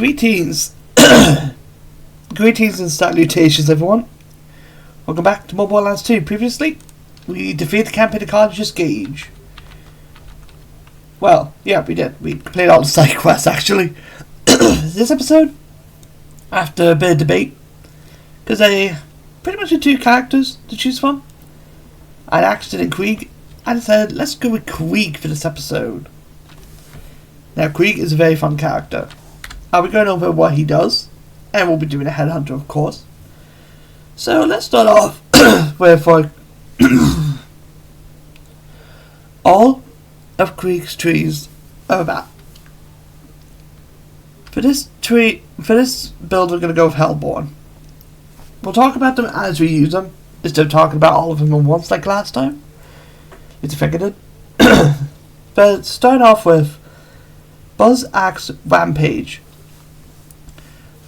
Greetings. Greetings and salutations, everyone. Welcome back to Borderlands 2. Previously, we defeated the campaign of Carnage's Gauge. Well, yeah, we did. We completed all the side quests, actually. This episode, after a bit of debate, because they pretty much had two characters to choose from. I'd Axton and Krieg. I decided, let's go with Krieg for this episode. Now, Krieg is a very fun character. I'll be going over what he does, and we'll be doing a headhunter, of course. So let's start off with all of Krieg's trees are about. For this build, we're going to go with Hellborn. We'll talk about them as we use them, instead of talking about all of them at once like last time. It's figured it. But start off with Buzz Axe Rampage.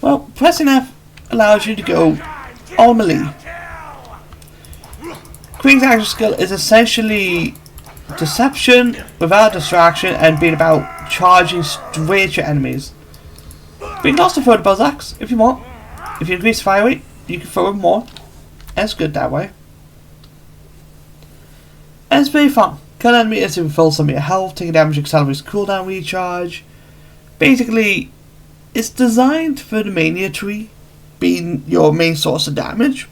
Well, pressing F allows you to go all melee. Krieg's action skill is essentially deception without distraction and being about charging straight at your enemies. But you can also throw the Buzz Axe if you want. If you increase fire rate, you can throw it more. And it's good that way. And it's very fun. Kill enemies to refill some of your health, taking damage accelerates cooldown recharge. Basically, it's designed for the mania tree being your main source of damage.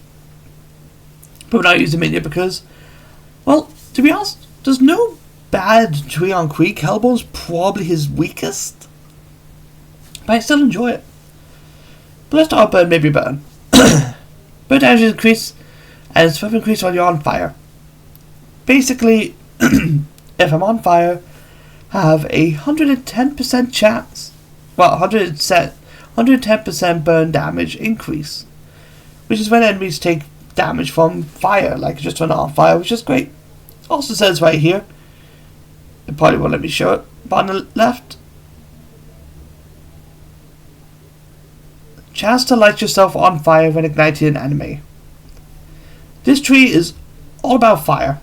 But we're not using mania because, well, to be honest, there's no bad tree on Krieg. Hellborn's probably his weakest. But I still enjoy it. But let's start burn, maybe burn. Burn damage increase and it's further increase while you're on fire. Basically, if I'm on fire, I have a 110% chance, well, 110% burn damage increase, which is when enemies take damage from fire, like just when on fire, which is great. Also says right here, it probably won't let me show it, but on the left, chance to light yourself on fire when igniting an enemy. This tree is all about fire.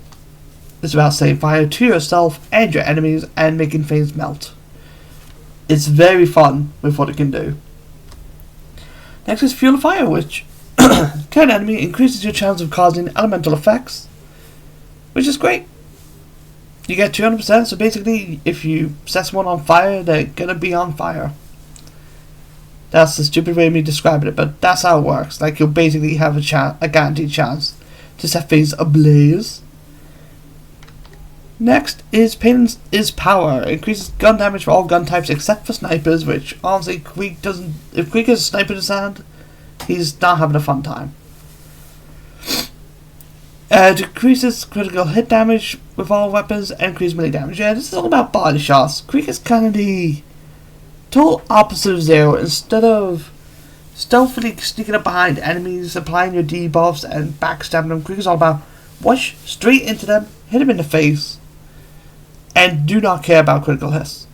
It's about setting fire to yourself and your enemies and making things melt. It's very fun with what it can do. Next is Fuel of Fire, which kill an enemy increases your chance of causing elemental effects, which is great. You get 200%, so basically if you set someone on fire, they're gonna be on fire. That's the stupid way of me describing it, but that's how it works. Like, you'll basically have a guaranteed chance to set things ablaze. Next is Pain is Power. Increases gun damage for all gun types except for snipers, which honestly Krieg doesn't. If Krieg has a sniper in his hand, he's not having a fun time. Decreases critical hit damage with all weapons and increases melee damage. Yeah, this is all about body shots. Krieg is kind of the total opposite of Zero. Instead of stealthily sneaking up behind enemies, applying your debuffs and backstabbing them, Krieg is all about whoosh straight into them, hit them in the face, and do not care about critical hits.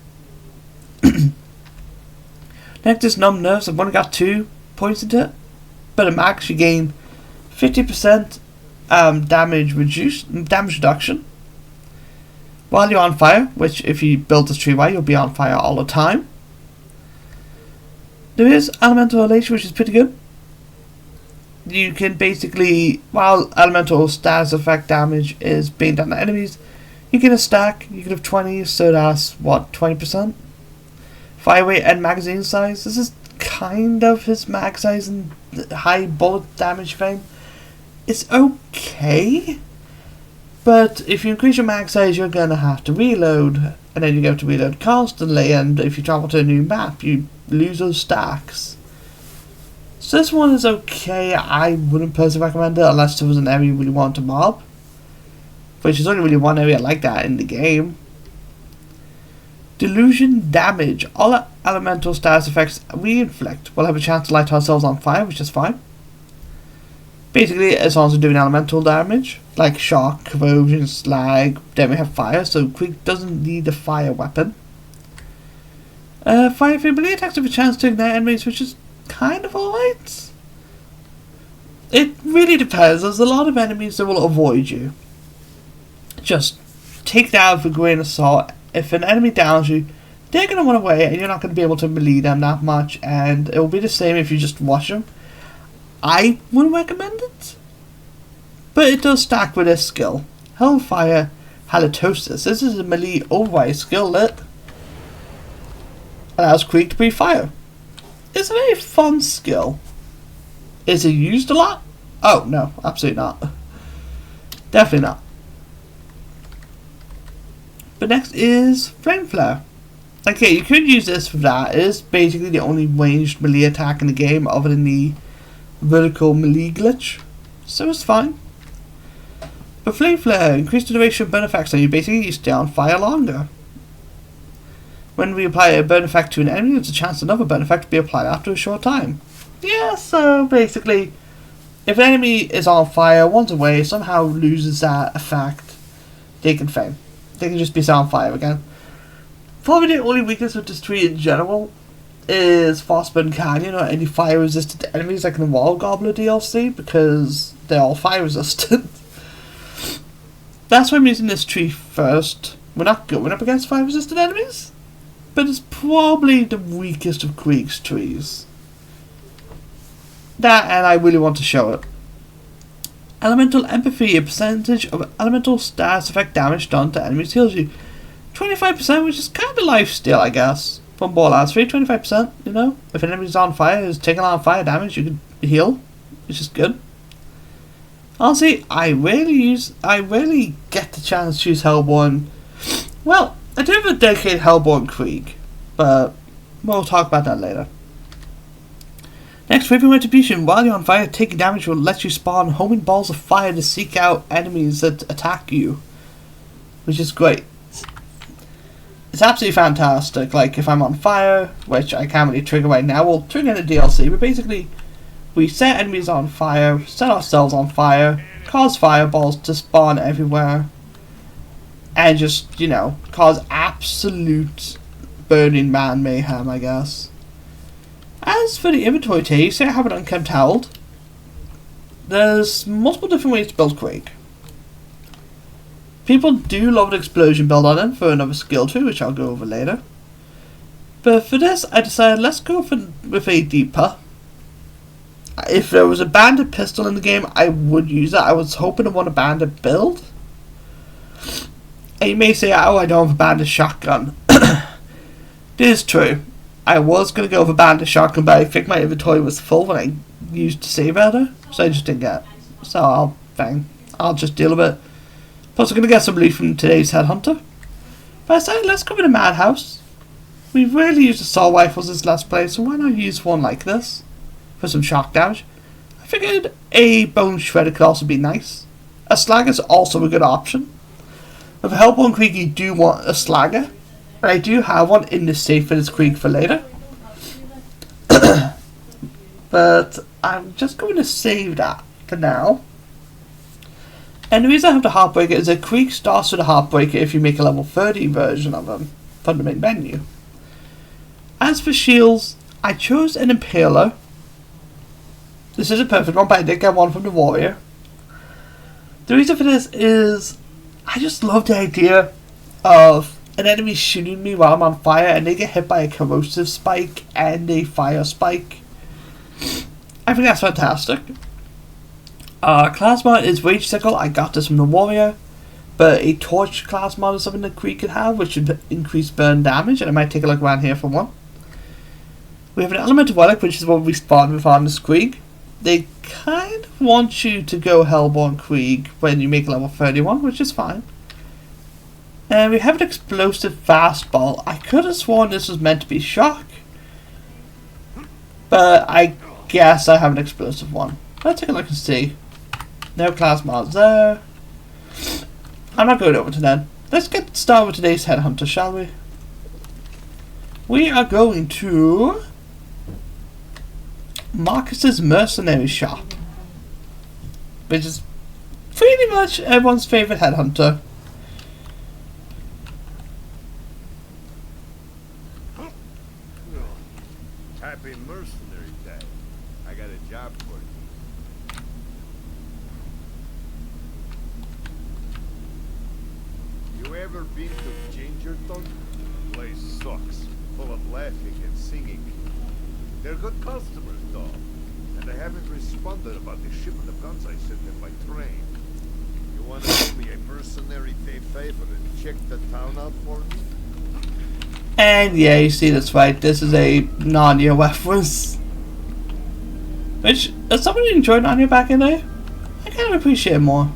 Next is Numb Nerves. I've only got 2 points into it, but at max you gain 50% damage reduction while you're on fire, which if you build this tree right, you'll be on fire all the time. There is Elemental Relation, which is pretty good. You can basically, while elemental status effect damage is being done to enemies, you get a stack, you can have 20, so that's what, 20%? Fire rate and magazine size. This is kind of his mag size and high bullet damage thing. It's okay, but if you increase your mag size, you're gonna have to reload, and then you have to reload constantly, and if you travel to a new map, you lose those stacks. So this one is okay. I wouldn't personally recommend it unless there was an area you really want to mob, which is only really one area like that in the game. Delusion Damage. All elemental status effects we inflict will have a chance to light ourselves on fire, which is fine. Basically, as long as we're doing elemental damage, like shock, corrosion, slag, then we have fire, so Krieg doesn't need a fire weapon. Fire ability attacks have a chance to ignite enemies, which is kind of alright. It really depends. There's a lot of enemies that will avoid you. Just take that with a grain of salt. If an enemy downs you, they're going to run away and you're not going to be able to melee them that much, and it will be the same if you just watch them. I wouldn't recommend it, but it does stack with this skill. Hellfire Halitosis. This is a melee override skill that allows Krieg to breathe fire. It's a very fun skill. Is it used a lot? Oh no, absolutely not. Definitely not. But next is Flame Flare. Okay, you could use this for that. It is basically the only ranged melee attack in the game other than the vertical melee glitch, so it's fine. But Flame Flare increases the duration of burn effects, so you basically stay on fire longer. When we apply a burn effect to an enemy, there's a chance another burn effect to be applied after a short time. Yeah, so basically, if an enemy is on fire, one's away, somehow loses that effect, they can faint. They can just be set on fire again. Probably the only weakness with this tree in general is Frostburn Canyon or any fire resistant enemies like in the Wall Gobbler DLC, because they're all fire resistant. That's why I'm using this tree first. We're not going up against fire resistant enemies, but it's probably the weakest of Krieg's trees. That, and I really want to show it. Elemental Empathy, a percentage of elemental status effect damage done to enemies heals you. 25%, which is kind of lifesteal, I guess. From Borderlands 3, 25%, you know? If an enemy's on fire, is taking on fire damage, you can heal, which is good. Honestly, I rarely get the chance to use Hellborn. Well, I do have a dedicated Hellborn Krieg, but we'll talk about that later. Next, Raven Retribution. While you're on fire, taking damage will let you spawn homing balls of fire to seek out enemies that attack you, which is great. It's absolutely fantastic. Like, if I'm on fire, which I can't really trigger right now, we'll trigger in the DLC, but basically, we set enemies on fire, set ourselves on fire, cause fireballs to spawn everywhere, and just, you know, cause absolute Burning Man mayhem, I guess. As for the inventory tier, say I have an Unkempt Herald. There's multiple different ways to build Krieg. People do love an explosion build on him for another skill tree, which I'll go over later. But for this, I decided let's go with a deeper. If there was a bandit pistol in the game, I would use it. I was hoping to want a bandit build. And you may say, oh, I don't have a bandit shotgun. This is true. I was going to go with a bandit shotgun, but I think my inventory was full when I used the save editor, so I just didn't get it. So I'll just deal with it. Plus I'm going to get some loot from today's headhunter. But I decided let's go with a madhouse. We've rarely used assault rifles this last play, so why not use one like this for some shock damage? I figured a bone shredder could also be nice. A slagger is also a good option. With a Hellborn Krieg, you do want a slagger. And I do have one in the safe for this Krieg for later. But I'm just going to save that for now. And the reason I have the Heartbreaker is that Krieg starts with a Heartbreaker if you make a level 30 version of them from the main menu. As for shields, I chose an Impaler. This is a perfect one, but I did get one from the Warrior. The reason for this is I just love the idea of an enemy shooting me while I'm on fire and they get hit by a corrosive spike and a fire spike. I think that's fantastic. Class mod is Rage Sickle. I got this from the Warrior. But a Torch class mod is something that Krieg could have, which should increase burn damage, and I might take a look around here for one. We have an Elemental Relic, which is what we spawned with on this Krieg. They kind of want you to go Hellborn Krieg when you make level 31, which is fine. And we have an Explosive Fastball. I could have sworn this was meant to be Shock, but I guess I have an explosive one. Let's take a look and see. No class mods there. I'm not going over to that. Let's get started with today's headhunter, shall we? We are going to Marcus's Mercenary Shop, which is pretty much everyone's favourite headhunter. Happy Mercenary Day. I got a job for you. You ever been to Gingerton? place sucks, full of laughing and singing. They're good customers, though, and they haven't responded about the shipment of guns I sent them by train. You want to do me a mercenary day favor and check the town out for me? And yeah, you see, that's right. This is a Narnia reference. Which, as somebody who enjoyed Narnia back in there, I kind of appreciate it more.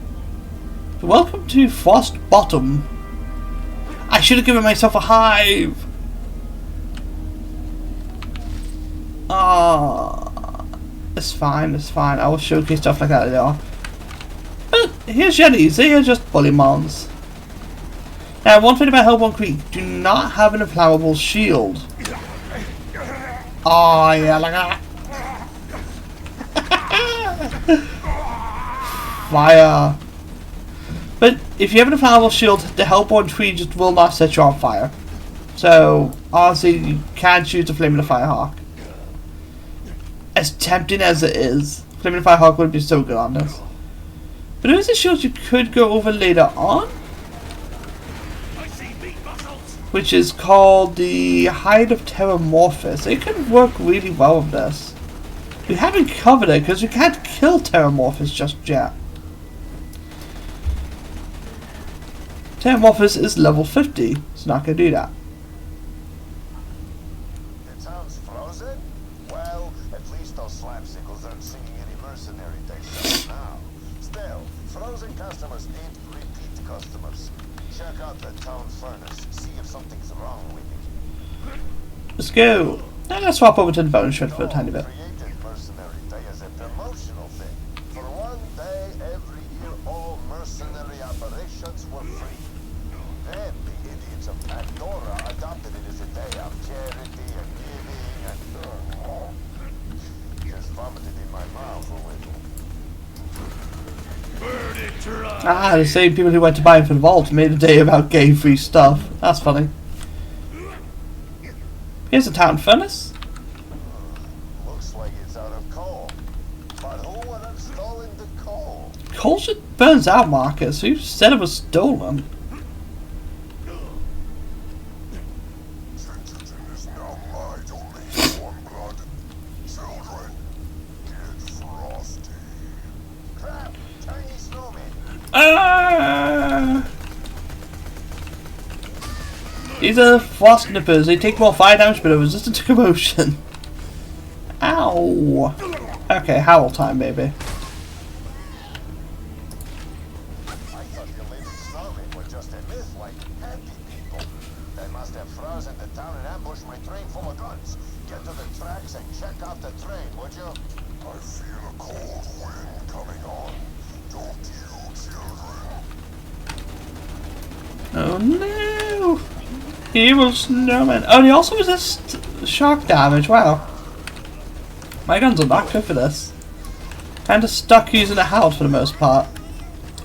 Welcome to Frost Bottom. I should have given myself a hive. Ah, it's fine, it's fine. I will showcase stuff like that later. But here's Yetis. They are just bullymons. Now, one thing about Hellborn Creek: do not have an inflammable shield. Oh yeah, like that. Fire. But if you have an inflammable shield, the Hellborn tree just will not set you on fire. So honestly, you can't choose the Flame of the Firehawk. As tempting as it is, Flame of the Firehawk would be so good on this. But there is a shield you could go over later on, which is called the Hide of Terramorphous. It could work really well with this. We haven't covered it because we can't kill Terramorphous just yet. Terramorphous is level 50. It's not going to do that. The town's frozen? Well, at least those slapsickles aren't singing any mercenary things now. Still, frozen customers ain't repeat customers. Check out the town furnace. See if something's wrong with it. Let's go. Now let's swap over to the bonus shred for a tiny bit. Created mercenary day as a promotional thing. For one day every year, all mercenary operations were free. Then the idiots of Pandora adopted it as a day of charity and giving and just vomited in my mouth a little. Ah, the same people who went to buy it for the vault made a day about game-free stuff. That's funny. Here's the town furnace. Looks like it's out of coal. But who would have stolen the coal? Coal shit burns out, Marcus. Who said it was stolen? Vengeance is now mine, only warm blood. Children, get frosty. Crap! Tiny snowman! Ah! These are frost nippers. They take more fire damage but are resistant to commotion. Ow! Okay, howl time, baby. I thought the living snowmen were just a myth like happy people. They must have frozen the town and ambushed my train full of guns. Get to the tracks and check out the train, would you? I feel a cold wind coming on. Don't you, children? Oh no! Evil snowman. Oh, they also resist shock damage. Wow. My guns are not good for this. Kinda stuck using the hound for the most part.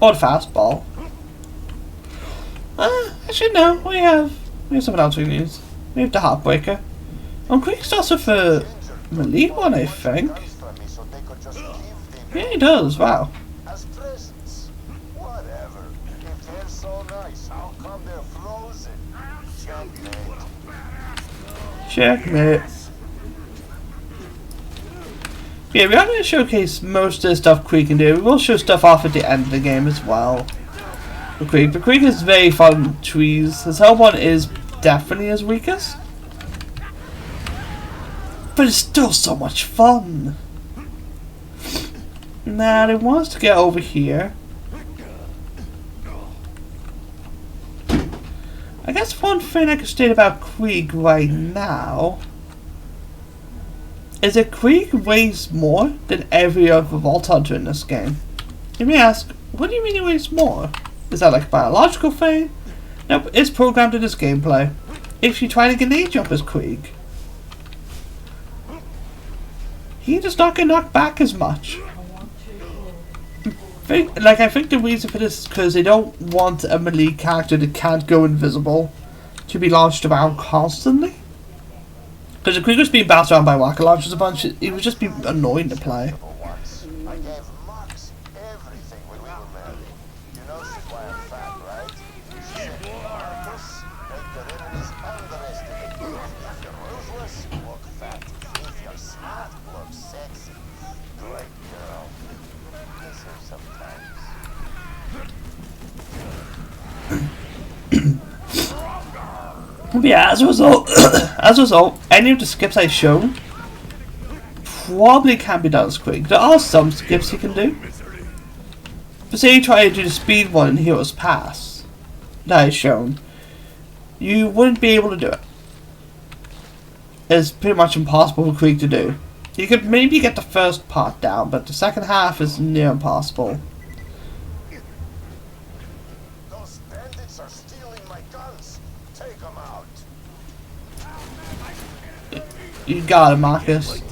Or the fastball. Actually no, we have something else we can use. We have the Heartbreaker. Quick's also for melee one, I think. Yeah, he does, wow. As presents. Whatever. If they're so nice, how come they're frozen? Checkmate. Yeah, we are going to showcase most of the stuff Creek can do. We will show stuff off at the end of the game as well. For Creek. But Creek is very fun with trees. His Hellborn is definitely his weakest. But it's still so much fun. Now, they want us to get over here. I guess one thing I can state about Krieg right now is that Krieg weighs more than every other Vault Hunter in this game. You may ask, what do you mean he weighs more? Is that like a biological thing? Nope, it's programmed in this gameplay. If you try to grenade jump as Krieg, he does not get knocked back as much. I think the reason for this is because they don't want a melee character that can't go invisible to be launched around constantly. Because if Krieger's being bounced around by rocket launchers a bunch, it would just be annoying to play. I gave Max everything when we were married. You know she's why I'm fat, right? She said, Marcus, make your enemies But yeah, as a result, any of the skips I've shown probably can be done as quick. There are some skips you can do. But say you try to do the speed one in Heroes Pass that I've shown, you wouldn't be able to do it. It's pretty much impossible for Quick to do. You could maybe get the first part down, but the second half is near impossible. Those bandits are stealing my guns. Take them out. You got it, Marcus.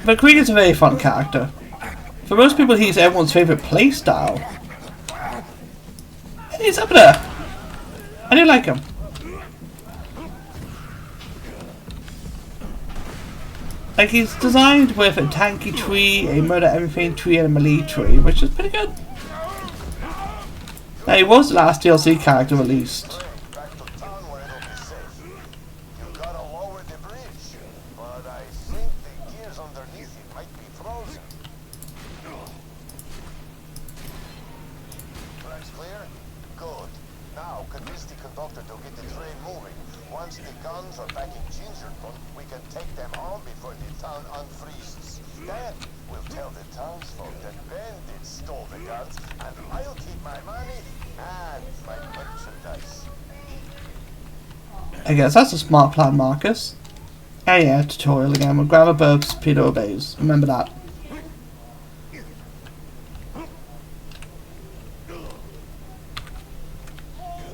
But Quick is a very fun character. For most people, he's everyone's favourite playstyle. Hey, he's up there. I do like him. Like, he's designed with a tanky tree, a murder everything tree, and a melee tree, which is pretty good. Now, he was the last DLC character released. Back to town where it'll be safe. You gotta lower the bridge, but I think the gears underneath it might be frozen. Tracks clear? Good. Now convince the conductor to get the train moving. Once the guns are back in Gingerton, we can take them home before the town unfreezes. Then we'll tell the townsfolk that bandits stole the guns, and I'll keep my money and my merchandise. I guess that's a smart plan, Marcus. And yeah, tutorial again. With grabber burps, Peter obeys. Remember that.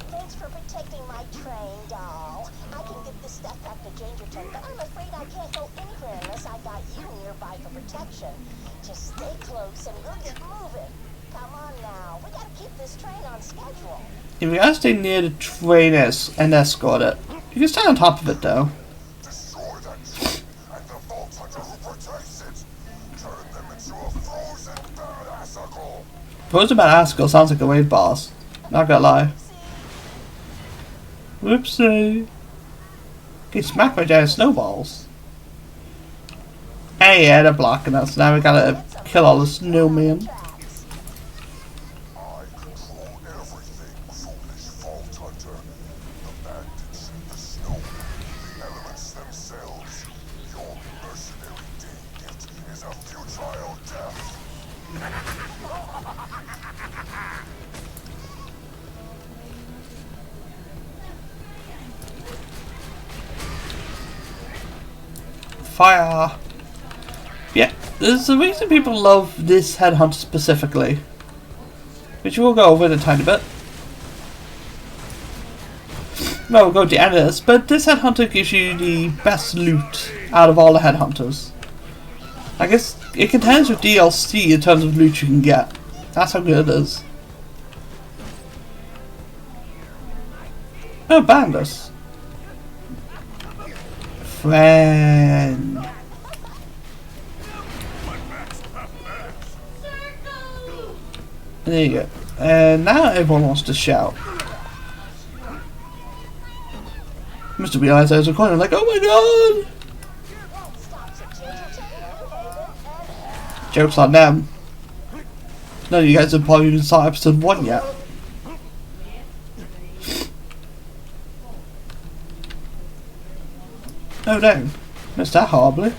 Thanks for protecting my train, doll. I can get this stuff back to Gingerton, but I'm afraid I can't go anywhere unless I got you nearby for protection. Just stay close and we'll get moving. Come on now, we gotta keep this train on schedule. If you gotta stay near the train and escort it. You can stand on top of it though. Destroy that train and the vault hunter who protects it. Turn them into a frozen badassicle. Frozen Badassicle sounds like a raid boss. Not gonna lie. Whoopsie. Get smacked by giant snowballs. Hey, yeah, they're blocking us. Now we gotta kill all the snowmen. I control everything, foolish vault hunter. The bandits, the snow, the elements themselves. Your mercenary day gift is a futile death. Fire. Yeah, there's a reason people love this headhunter specifically, which we'll go over in a tiny bit. No, we'll go to the end of this, but this headhunter gives you the best loot out of all the headhunters. I guess it contends with DLC in terms of loot you can get. That's how good it is. Oh, bandits. Friend. There you go. And now everyone wants to shout. Must have realised I was recording, like, oh my god! Joke's on them. None of you guys have probably even saw episode 1 yet. Oh no, missed that horribly.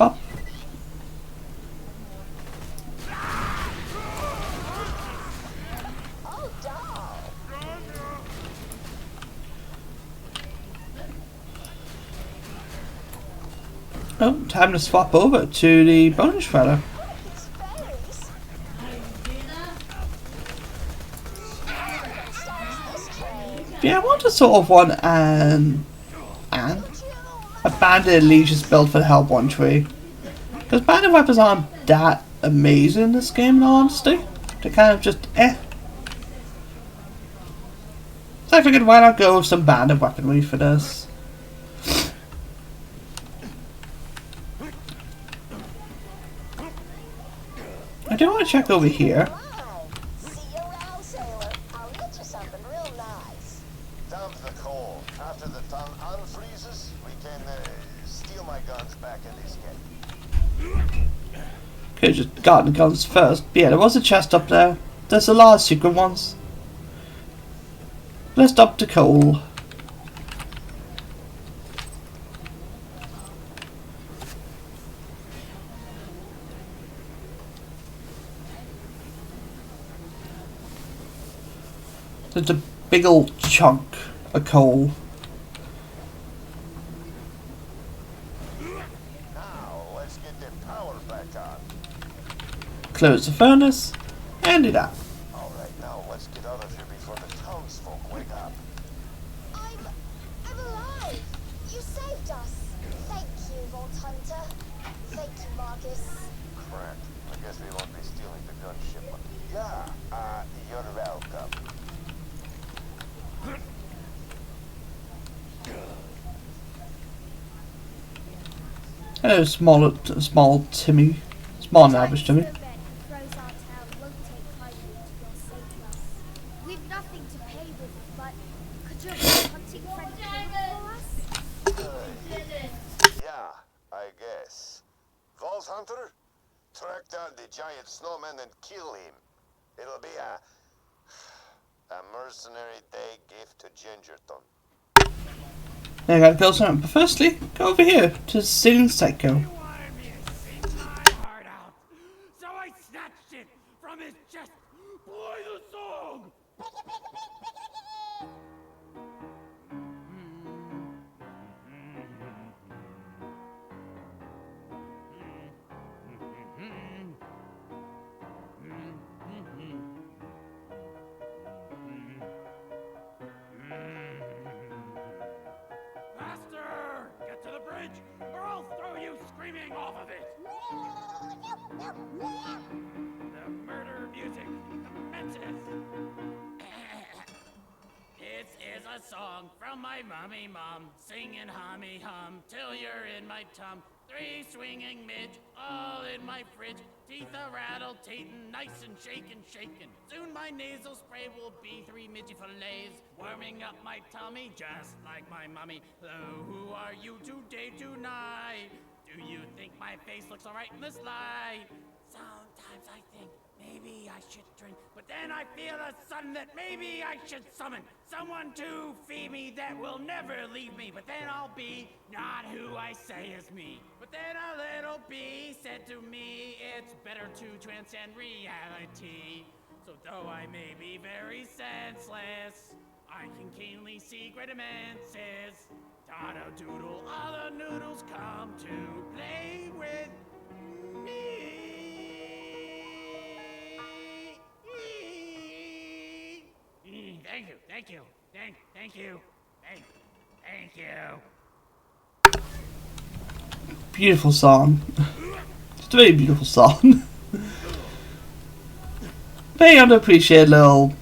Up. Oh, time to swap over to the bonus shredder. Yeah, I want to sort of want an bandit Legion's build for the Hellborn tree. Because bandit weapons aren't that amazing in this game, in all honesty. They're kind of just So I figured why not go with some bandit weaponry for this. I do want to check over here. Dump the coal. After the town unfreezes, we can steal my guns back and escape. Just got the guns first. But yeah, there was a chest up there. There's a lot of secret ones. Let's stop the coal. There's a big old chunk of coal. Now, let's get the power back on. Close the furnace and do that. Alright, now let's get out of here before the townsfolk wake up. I'm alive! You saved us! Thank you, Vault Hunter. Thank you, Marcus. Crap. I guess we won't be stealing the gun shipment. Yeah, you're welcome. Hello, small Timmy. Small and average Timmy. We've nothing to pay with, but could your hunting friend kill for us? Yeah, I guess. Vault Hunter, track down the giant snowman and kill him. It'll be a mercenary day gift to Gingerton. Now I gotta kill something, but firstly, go over here to Singing Psycho. He wanted me to sing my heart out, so I snatched it from his chest. Play the song! Faster! Get to the bridge, or I'll throw you screaming off of it! The murder music commences! This is a song from my mummy mum, singing hummy hum till you're in my tum. 3 swinging midge, all in my fridge. Teeth are rattled, tatin', nice and shakin', shakin'. Soon my nasal spray will be 3 midgy fillets, warming up my tummy just like my mummy. Hello, who are you today, tonight? Do you think my face looks alright in this light? Sometimes I think maybe I should drink, but then I feel a sudden that maybe I should summon someone to feed me that will never leave me. But then I'll be not who I say is me. But then a little bee said to me, it's better to transcend reality. So though I may be very senseless, I can keenly see great immenses. Dodo doodle, all the noodles come to play with me. Thank you. Beautiful song. It's a very beautiful song. Very underappreciated little,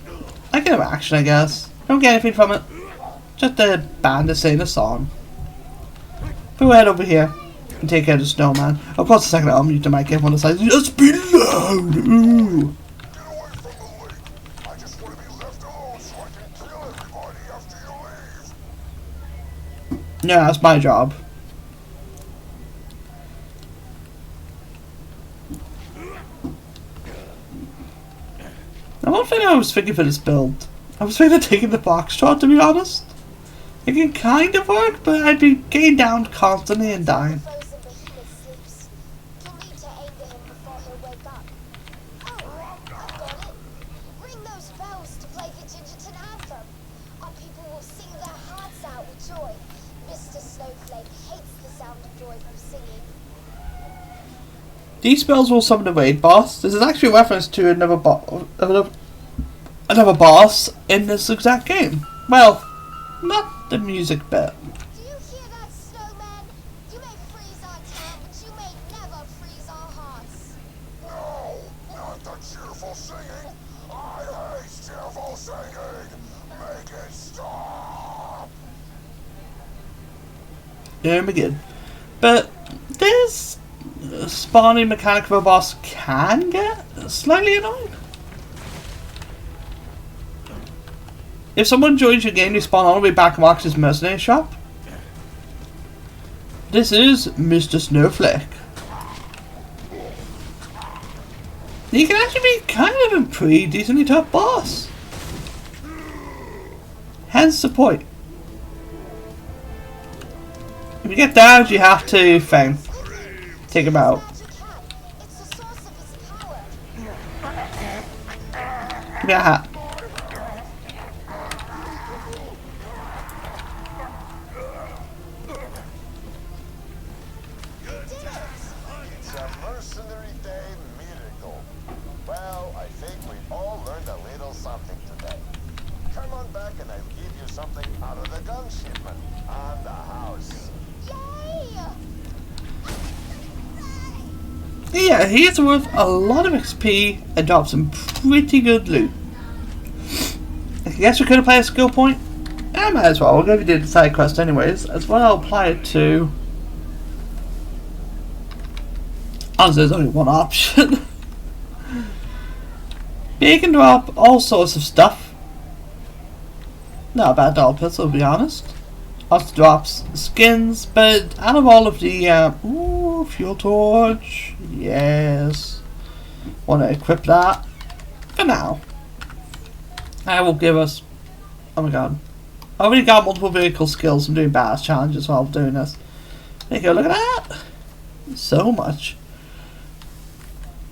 like an action, I guess. Don't get anything from it. Just a band to sing a song. But we'll head over here and take care of the snowman. Of course, the second I'll mute the mic, everyone decides, just be loud! Ooh. Yeah, that's my job. Now, one thing I was thinking for this build, I was thinking of taking the box shot, to be honest. It can kind of work, but I'd be getting down constantly and dying. These spells will summon the raid boss. This is actually a reference to another boss in this exact game. Well, not the music bit. Do you hear that, snowman? You may freeze our town, but you may never freeze our hearts. No, not the cheerful singing. I hate cheerful singing. Make it stop. There we go. But this spawning mechanic of a boss can get slightly annoying. If someone joins your game, you spawn all the way back in Marcus's mercenary shop. This is Mr. Snowflake. You can actually be kind of a pretty decently tough boss. Hence the point. If you get down, you have to take him out. It's the source of his power. Give me a hat. It's a mercenary day miracle. Well, I think we all learned a little something today. Come on back and I'll give you something out of the gun shipment and the house. Yay! Yeah, he is worth a lot of XP and drops some pretty good loot. I guess we could apply a skill point. I might as well. We're going to do the side quest anyways. As well, I'll apply it to. As there's only one option. But you can drop all sorts of stuff. Not a bad dollar pistol, to be honest. Also drops skins, but out of all of the ooh, fuel torch, yes, want to equip that for now. I will give us. Oh my god, I already got multiple vehicle skills from doing badass challenges while doing this. There you go, look at that, so much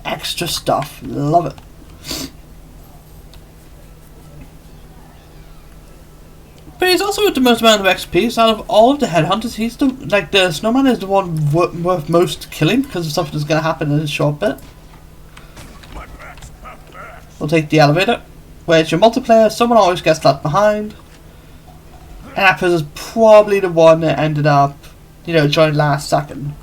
extra stuff, love it. But he's also with the most amount of XP, so out of all of the headhunters, he's the, like, the snowman is the one worth most killing because of stuff that's going to happen in a short bit. We'll take the elevator, where it's your multiplayer, someone always gets left behind. And Apples is probably the one that ended up, you know, joining last second.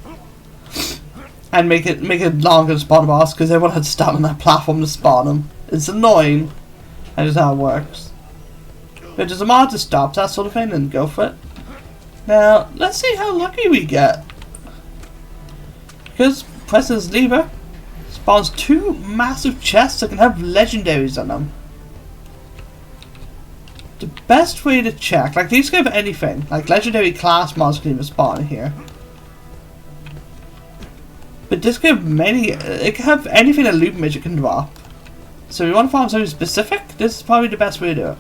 And make it longer to spawn a boss because everyone had to stand on that platform to spawn him. It's annoying, and just how it works. But there's a mod to stop that sort of thing and go for it. Now, let's see how lucky we get. Because pressing this lever spawns 2 massive chests that can have legendaries on them. The best way to check, like these can have anything, like legendary class mods can even spawn in here. But this can have many, it can have anything a loot midget can drop. So if you want to find something specific, this is probably the best way to do it.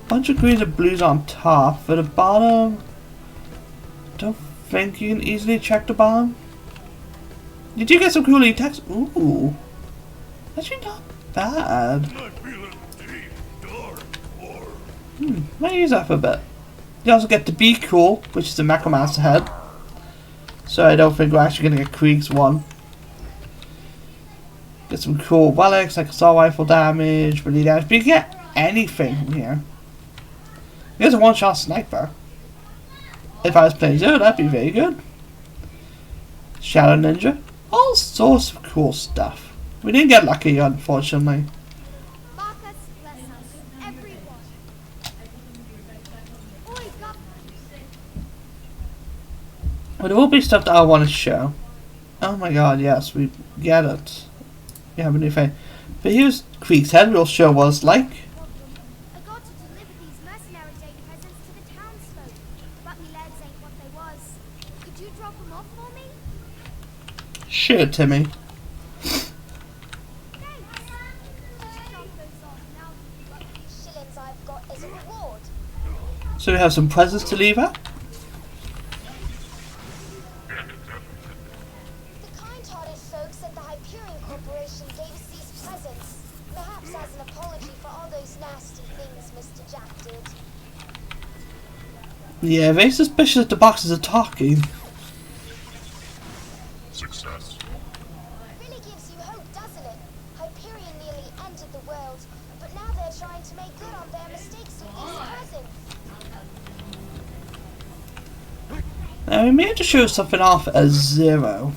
Bunch of greens and blues on top. For the bottom, don't think you can easily check the bottom. You do get some cool text. Ooh, actually not bad. Might use that for a bit. You also get the Be Cool, which is the Necromancer head. So I don't think we're actually gonna get Krieg's one. Get some cool relics like assault rifle damage, melee damage, but you can get anything from here. Here's a one-shot sniper. If I was playing Zero, that'd be very good. Shadow Ninja. All sorts of cool stuff. We didn't get lucky, unfortunately. Marcus, bless us, everyone. Oi, governor. But there will be stuff that I want to show. Oh my god, yes, we get it. We have a new thing. But here's Krieg's head. We'll show what it's like. I got to deliver these mercenary day presents to the townsfolk, but me legs ain't what they was. Could you drop them off for me? Sure, Timmy. Thanks. Just drop those off now. What few shillings I've got as a reward. So we have some presents to leave her. The kind-hearted folks at the Hyperion Corporation gave us these presents. Perhaps as an apology for all those nasty things Mr. Jack did. Yeah, very suspicious that the boxes are talking. Success. Really gives you hope, doesn't it? Hyperion nearly entered the world, but now they're trying to make good on their mistakes with these presents. Now we may have to show something off as Zero.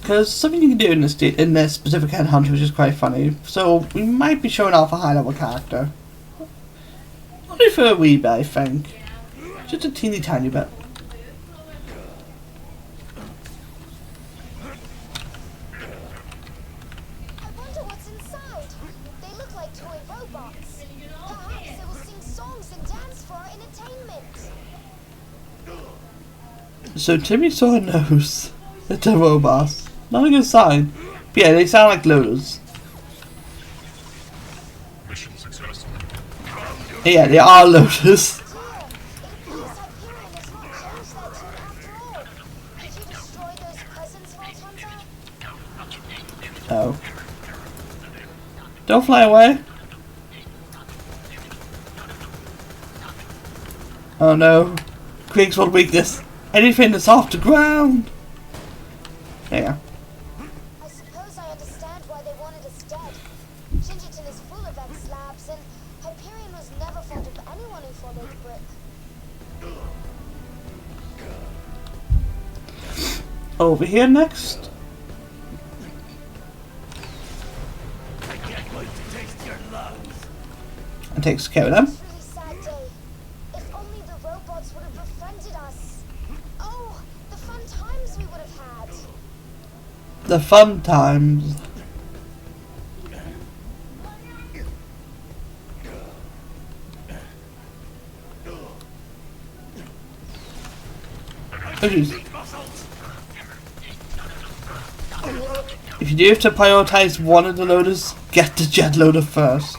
Because something you can do in this specific headhunt which is quite funny. So we might be showing off a high level character. Only for a wee bit, I think. Just a teeny tiny bit. I wonder what's inside. They look like toy robots. Perhaps they will sing songs and dance for our entertainment. So Timmy sort of knows it's a robot. Not a good sign. But yeah, they sound like loaders. Mission successful. Yeah, they are loaders. Dear, it appears Hyperion has not changed that tune after all. Did you destroy those presents, Vault Hunter? Oh. Don't fly away. Oh no. Krieg's one weakness. Anything that's off the ground. Yeah. I suppose I understand why they wanted us dead. Gingerton is full of ex-slabs, and Hyperion was never fond of anyone who followed Brick. Over here next. I can't wait to taste your lungs. And takes care of them. It's a really sad day. If only the robots would have befriended us. Oh, the fun times we would have had. The fun times. Oh, jeez. If you do have to prioritize one of the loaders, get the jet loader first.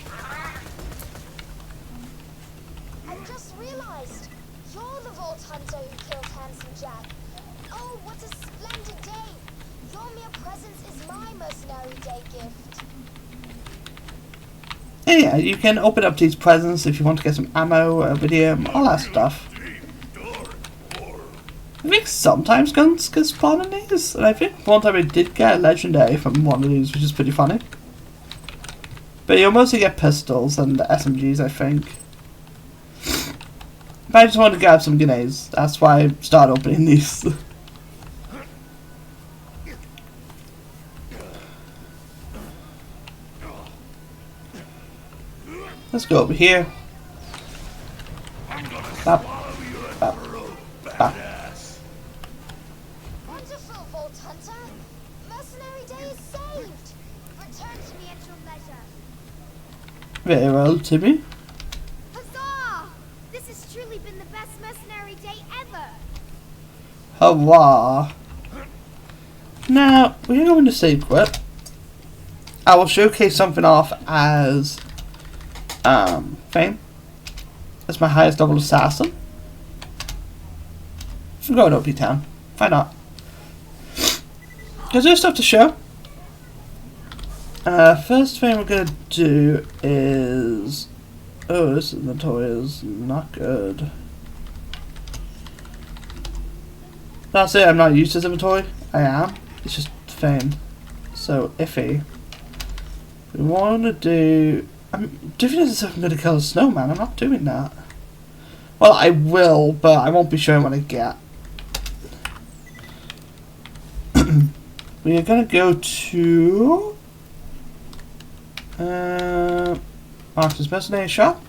I just realized you're the Vault Hunter who killed Handsome Jack. Oh, what a splendid day! Your mere presence is my mercenary day gift. And yeah, you can open up these presents if you want to get some ammo, iridium, all that stuff. I think sometimes guns get spawned in these, and I think one time I did get a legendary from one of these, which is pretty funny. But you'll mostly get pistols and SMGs, I think. But I just wanted to grab some grenades, that's why I started opening these. Let's go over here. Bop, bop, bop. Wonderful, Vault Hunter! Mercenary Day is saved! Return to me at your leisure. Very well, Timmy. Huzzah! This has truly been the best mercenary day ever. Hurrah! Now, we're going to secret. I will showcase something off as Fame. That's my highest level assassin. I'm going to OP Town. Why not? Because there's stuff to show. First thing we're going to do is... Oh, this inventory is not good. That's it, I'm not used to this inventory. I am. It's just Fame. So, iffy. We want to do... I'm doing this if I'm going to kill a snowman. I'm not doing that. Well, I will, but I won't be showing what I get. We are going to go to... Marcus Mercenary Shop.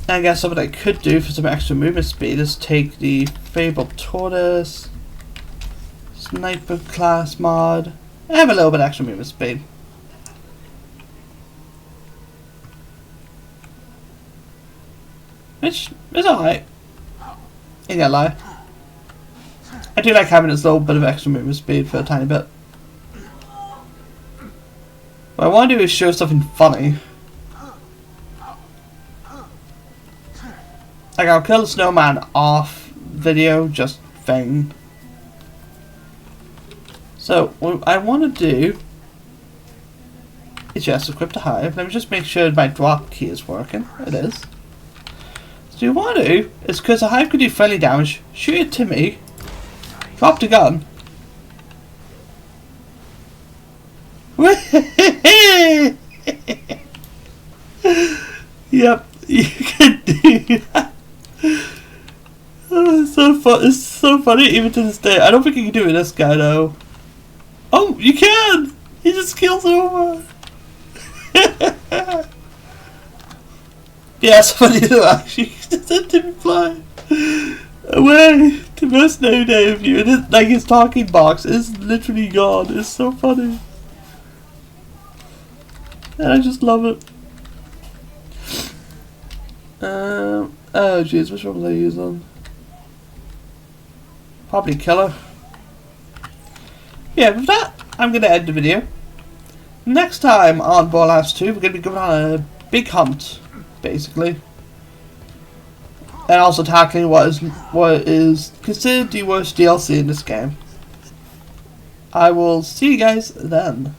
I guess something I could do for some extra movement speed is take the Fabled Tortoise, Sniper class mod. I have a little bit extra movement speed. Which is alright. Ain't gonna lie. I do like having this little bit of extra movement speed for a tiny bit. What I want to do is show something funny. Like, I'll kill the snowman off video, just thing. So, what I want to do is just equip the hive. Let me just make sure my drop key is working. It is. So, what you want to do is, because the hive can do friendly damage, shoot it to me, drop the gun. Yep, you can do that. Oh, it's so fun. It's so funny even to this day. I don't think you can do it with this guy though. Oh, you can! He just kills over. Yeah, it's funny though actually. Just let him fly away to mercenary day of you. And it's like his talking box is literally gone. It's so funny. And I just love it. Oh jeez, which one was I using? Probably kill her. Yeah, with that, I'm going to end the video. Next time on Borderlands 2, we're going to be going on a big hunt, basically. And also tackling what is considered the worst DLC in this game. I will see you guys then.